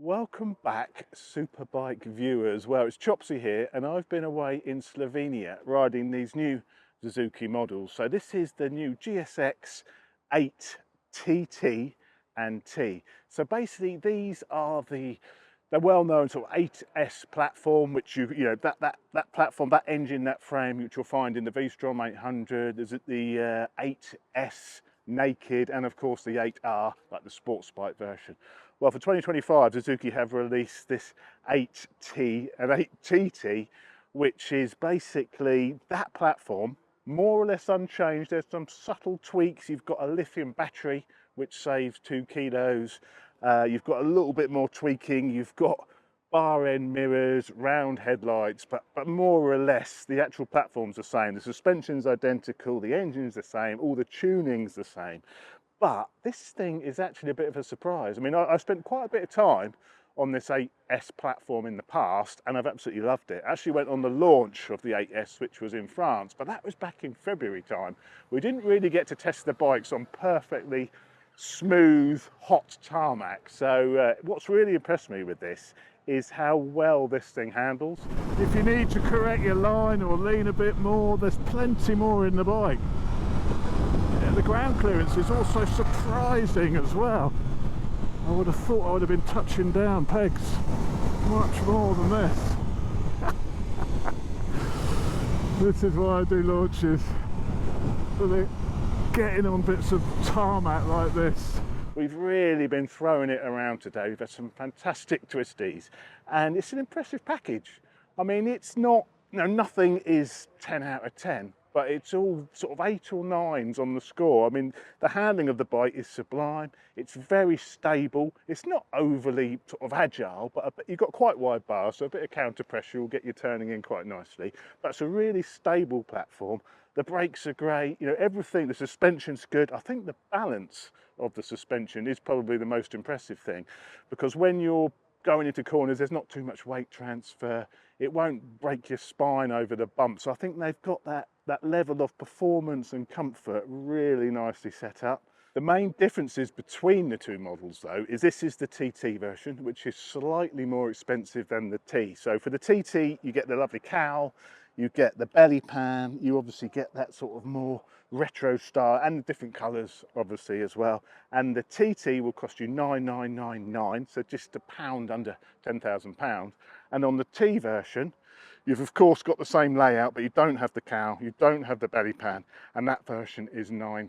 Welcome back, Superbike viewers. Well, it's Chopsy here, and I've been away in Slovenia riding these new Suzuki models. So this is the new GSX-8TT and T. So basically, these are the well-known sort of 8S platform, which that platform, that engine, that frame, which you'll find in the V-Strom 800. There's the 8S naked, and of course the 8R, like the sports bike version. Well, for 2025, Suzuki have released this 8T and 8TT, which is basically that platform, more or less unchanged. There's some subtle tweaks. You've got a lithium battery, which saves 2 kilos. You've got a little bit more tweaking. You've got bar end mirrors, round headlights, but more or less the actual platform's the same. The suspension's identical, the engine's the same, all the tuning's the same. But this thing is actually a bit of a surprise. I mean, I spent quite a bit of time on this 8S platform in the past, and I've absolutely loved it. I actually went on the launch of the 8S, which was in France, but that was back in February time. We didn't really get to test the bikes on perfectly smooth, hot tarmac. So what's really impressed me with this is how well this thing handles. If you need to correct your line or lean a bit more, there's plenty more in the bike. The ground clearance is also surprising as well. I would have thought I would have been touching down pegs much more than this. This is why I do launches, for getting on bits of tarmac like this. We've really been throwing it around today. We've had some fantastic twisties, and it's an impressive package. I mean, it's not, nothing is 10 out of 10. But it's all sort of 8 or 9s on the score. I mean, the handling of the bike is sublime. It's very stable. It's not overly sort of agile, but you've got quite wide bars, so a bit of counter pressure will get you turning in quite nicely. But it's a really stable platform. The brakes are great, everything, the suspension's good. I think the balance of the suspension is probably the most impressive thing, because when you're going into corners, there's not too much weight transfer. It won't break your spine over the bump. So I think they've got that level of performance and comfort really nicely set up. The main differences between the two models, though, is this is the TT version, which is slightly more expensive than the T. So for the TT, you get the lovely cowl, you get the belly pan, you obviously get that sort of more retro style, and the different colours obviously as well. And the TT will cost you $9,999, so just a pound under £10,000. And on the T version, you've of course got the same layout, but you don't have the cowl, you don't have the belly pan, and that version is I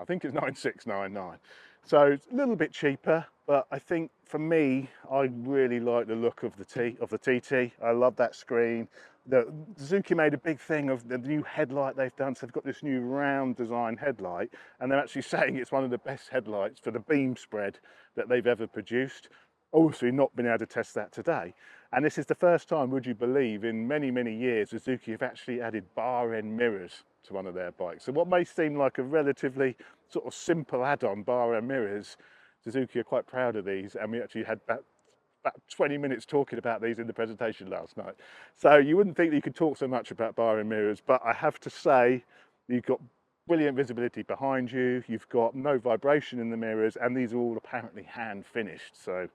think it's 9,699. So it's a little bit cheaper, but I think for me, I really like the look of the TT. I love that screen. The Suzuki made a big thing of the new headlight they've done. So they've got this new round design headlight, and they're actually saying it's one of the best headlights for the beam spread that they've ever produced. Obviously not been able to test that today. And this is the first time, would you believe, in many, many years, Suzuki have actually added bar end mirrors to one of their bikes. So what may seem like a relatively sort of simple add-on, bar end mirrors, Suzuki are quite proud of these, and we actually had about 20 minutes talking about these in the presentation last night. So you wouldn't think that you could talk so much about bar end mirrors, but I have to say, you've got brilliant visibility behind you, you've got no vibration in the mirrors, and these are all apparently hand finished. So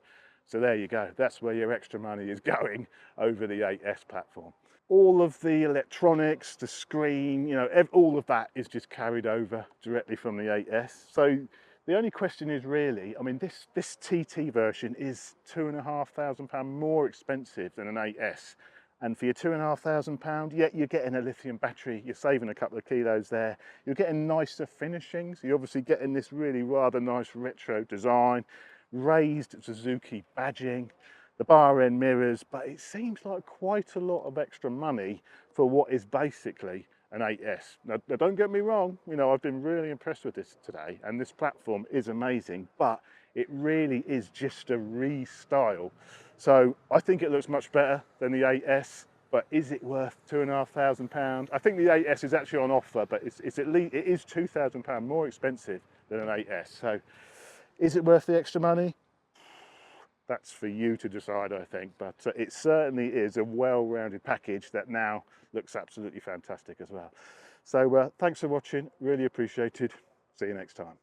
there you go, that's where your extra money is going over the 8S platform. All of the electronics, the screen, all of that is just carried over directly from the 8S. So the only question is really, I mean, this TT version is £2,500 more expensive than an 8S. And for your £2,500, yeah, you're getting a lithium battery, you're saving a couple of kilos there, you're getting nicer finishings, you're obviously getting this really rather nice retro design, raised Suzuki badging, the bar end mirrors, but it seems like quite a lot of extra money for what is basically an 8S. Now don't get me wrong, I've been really impressed with this today, and this platform is amazing, but it really is just a restyle. So I think it looks much better than the 8S, but is it worth £2,500? I think the 8S is actually on offer, but it is £2,000 more expensive than an 8S. So is it worth the extra money? That's for you to decide, I think, but it certainly is a well-rounded package that now looks absolutely fantastic as well. So thanks for watching, really appreciated. See you next time.